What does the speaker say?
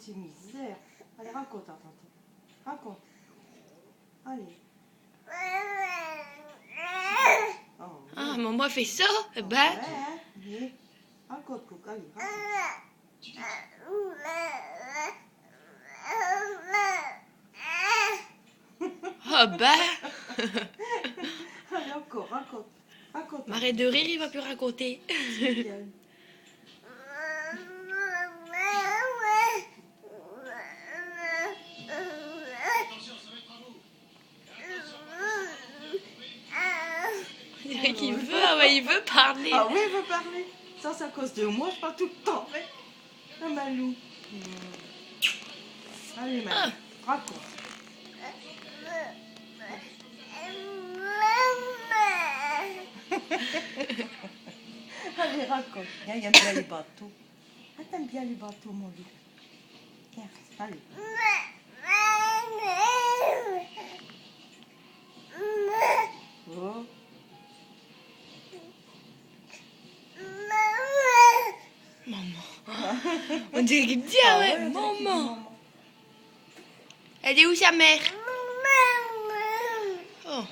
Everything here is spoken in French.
c'est misère. Allez, raconte, attends. Raconte. Allez. Oh, oui. Ah, maman fait ça? Ouais, Bah. hein, oui. Raconte, Coco, allez, raconte. Ah bah. Allez, encore, raconte. Raconte. Arrête de rire, il va plus raconter. Bien. Il veut, ah ouais, il veut parler. Ah oui, il veut parler. Ça, c'est à cause de moi, je parle tout le temps. Mais... Ah, Malou. Allez, Malou, raconte. Allez, raconte. Il aime bien les bateaux. Ah, t'aimes bien les bateaux, mon loup. Tiens, allez. Oh. Maman. On dirait qu'il dit, ah ouais, on dirait qu'il dit maman. maman. Elle est où sa mère? Oh.